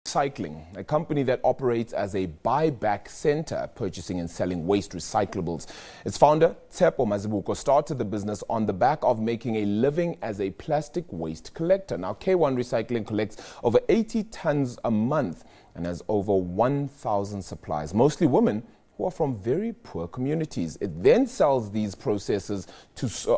Recycling, a company that operates as a buyback center, purchasing and selling waste recyclables. Its founder, Tshepo Mazibuko, started the business on the back of making a living as a plastic waste collector. Now, K1 Recycling collects over 80 tons a month and has over 1,000 suppliers, mostly women who are from very poor communities. It then sells these processes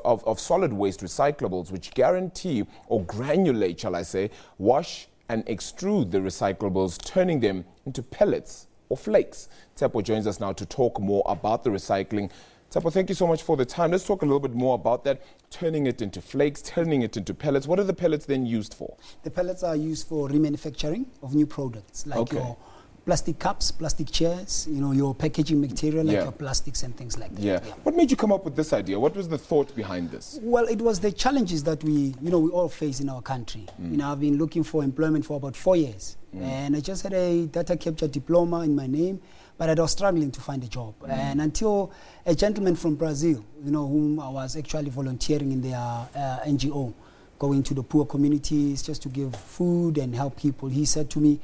of solid waste recyclables, which guarantee, or granulate, shall I say, wash and extrude the recyclables, turning them into pellets or flakes. Tshepo joins us now to talk more about the recycling. Tshepo, thank you so much for the time. Let's talk a little bit more about that, turning it into flakes, turning it into pellets. What are the pellets then used for? The pellets are used for remanufacturing of new products, like your plastic cups, plastic chairs, your packaging material, like your plastics and things like that. Yeah. What made you come up with this idea? What was the thought behind this? Well, it was the challenges that we all face in our country. I've been looking for employment for about 4 years. And I just had a data capture diploma in my name, but I was struggling to find a job. And until a gentleman from Brazil, whom I was actually volunteering in their NGO, going to the poor communities just to give food and help people, he said to me,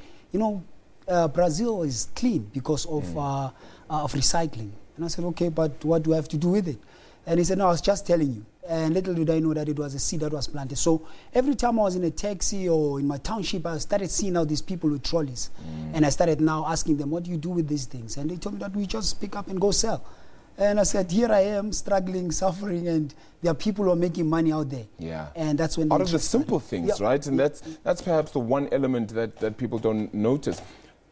Brazil is clean because of recycling. And I said, okay, but what do I have to do with it? And he said, no, I was just telling you. And little did I know that it was a seed that was planted. So every time I was in a taxi or in my township, I started seeing all these people with trolleys. And I started now asking them, what do you do with these things? And they told me that we just pick up and go sell. And I said, here I am, struggling, suffering, and there are people who are making money out there. Yeah. And that's when out of the simple things, right? And that's perhaps the one element that people don't notice.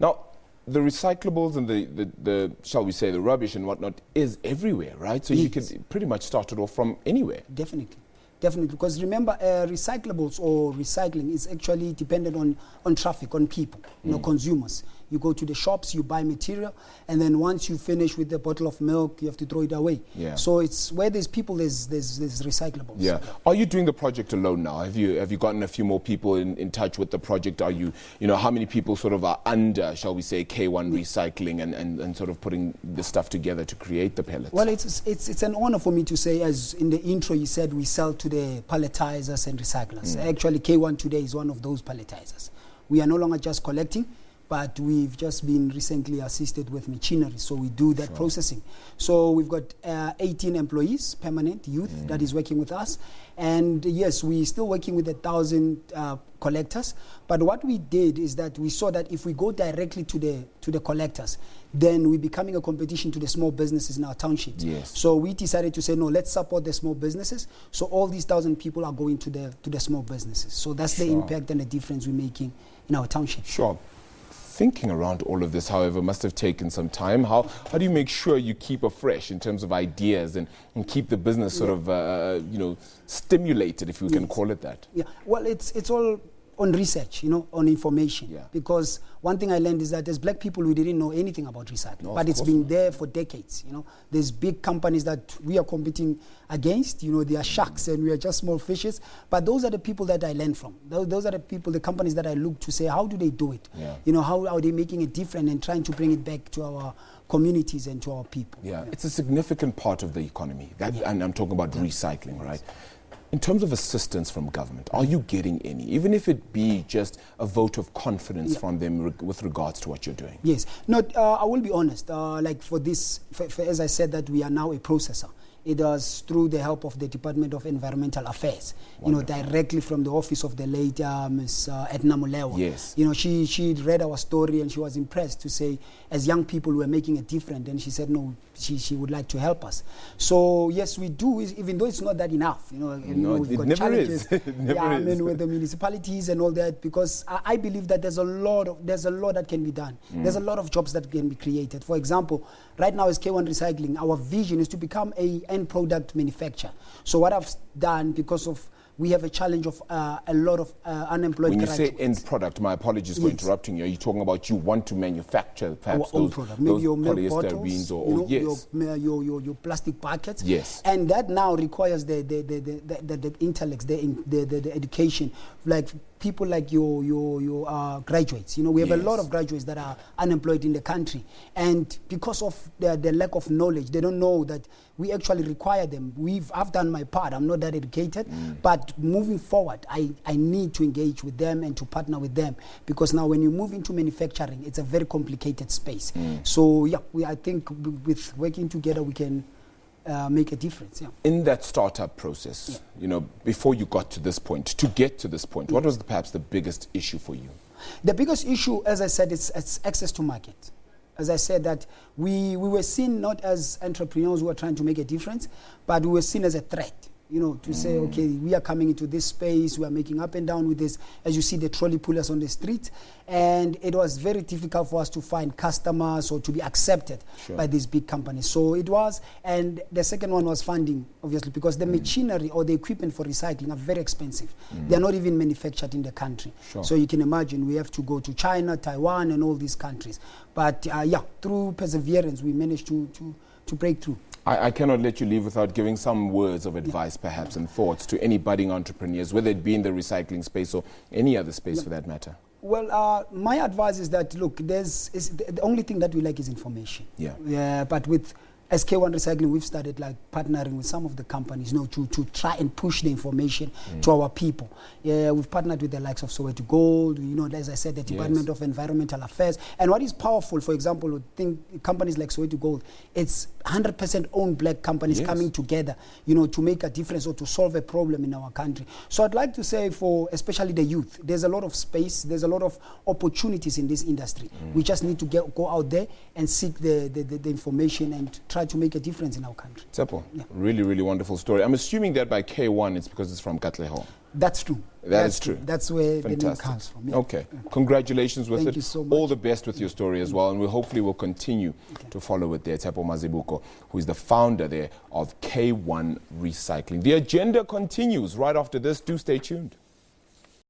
Now, the recyclables and the shall we say, the rubbish and whatnot is everywhere, right? So you could pretty much start it off from anywhere. Definitely. Because remember, recyclables or recycling is actually dependent on traffic, on people, consumers. You go to the shops, you buy material, and then once you finish with the bottle of milk, you have to throw it away. Yeah. So it's where there's people, there's recyclables. Yeah. Are you doing the project alone now? Have you gotten a few more people in touch with the project? Are you, how many people sort of are under, shall we say, K1 Recycling and sort of putting the stuff together to create the pellets? Well, it's an honor for me to say, as in the intro you said, we sell to the palletizers and recyclers. Actually, K1 today is one of those palletizers. We are no longer just collecting, but we've just been recently assisted with machinery, so we do that processing. So we've got 18 employees, permanent youth, that is working with us. And yes, we're still working with 1,000 collectors. But what we did is that we saw that if we go directly to the collectors, then we're becoming a competition to the small businesses in our townships. Yes. So we decided to say, no, let's support the small businesses. So all these 1,000 people are going to the small businesses. So that's the impact and the difference we're making in our township. Sure. Thinking around all of this, however, must have taken some time. How do you make sure you keep afresh in terms of ideas and keep the business sort of, stimulated, if we can call it that? Yeah, well, it's all on research, on information. Yeah. Because one thing I learned is that there's black people who didn't know anything about recycling, but it's been there for decades. There's big companies that we are competing against. They are sharks and we are just small fishes. But those are the people that I learn from. Those are the people, the companies that I look to say, how do they do it? Yeah. How are they making it different and trying to bring it back to our communities and to our people? Yeah, it's a significant part of the economy. And I'm talking about recycling, right? In terms of assistance from government, are you getting any, even if it be just a vote of confidence from them with regards to what you're doing? Yes. No, I will be honest. Like for this, as I said, that we are now a processor. It was through the help of the Department of Environmental Affairs, directly from the office of the late Ms. Edna Molewa. Yes. She read our story and she was impressed to say, as young people, we're making a difference. And she said, no, she would like to help us. So, yes, we do, even though it's not that enough. We've got challenges. It never is. With the municipalities and all that, because I believe that there's a lot that can be done. There's a lot of jobs that can be created. For example, right now as K1 Recycling, our vision is to become a end product manufacturer. So what I've done, because of we have a challenge of a lot of unemployed graduates. When you say end product, my apologies for interrupting you. Are you talking about you want to manufacture perhaps our own product, maybe your milk polyesterines bottles, your plastic buckets. Yes. And that now requires the intellects, the education. Like people like your graduates. You know, we have a Yes. lot of graduates that are unemployed in the country, and because of the lack of knowledge, they don't know that we actually require them. I've done my part. I'm not that educated, but moving forward, I need to engage with them and to partner with them, because now when you move into manufacturing, it's a very complicated space. So yeah, I think with working together, we can make a difference. Yeah. In that startup process, you know, before you got to this point, to get to this point, what was perhaps the biggest issue for you? The biggest issue, as I said, it's access to market. As I said, that we were seen not as entrepreneurs who are trying to make a difference, but we were seen as a threat. You know, to say, okay, we are coming into this space, we are making up and down with this. As you see, the trolley pullers on the street, and it was very difficult for us to find customers or to be accepted by these big companies. So it was, and the second one was funding, obviously, because the machinery or the equipment for recycling are very expensive. They are not even manufactured in the country. So you can imagine we have to go to China, Taiwan, and all these countries. But yeah, through perseverance, we managed to break through. I cannot let you leave without giving some words of advice, perhaps, and thoughts to any budding entrepreneurs, whether it be in the recycling space or any other space for that matter. Well, my advice is that, look, the only thing that we lack is information. But with SK1 Recycling, we've started like partnering with some of the companies, you know, to try and push the information to our people. We've partnered with the likes of Soweto Gold, you know, as I said, the Department of Environmental Affairs. And what is powerful, for example, think companies like Soweto Gold, it's 100% owned black companies coming together, you know, to make a difference or to solve a problem in our country. So I'd like to say, for especially the youth, there's a lot of space, there's a lot of opportunities in this industry. We just need to go out there and seek the information and try to make a difference in our country. Tshepo, really, really wonderful story. I'm assuming that by K1 it's because it's from Katlehong. That's true. That's true. That's where Fantastic. the name comes from. Yeah. Okay. Congratulations with Thank it. you so much. All the best with your story as well. And we hopefully will continue to follow it there. Tshepo Mazibuko, who is the founder there of K1 Recycling. The agenda continues right after this. Do stay tuned.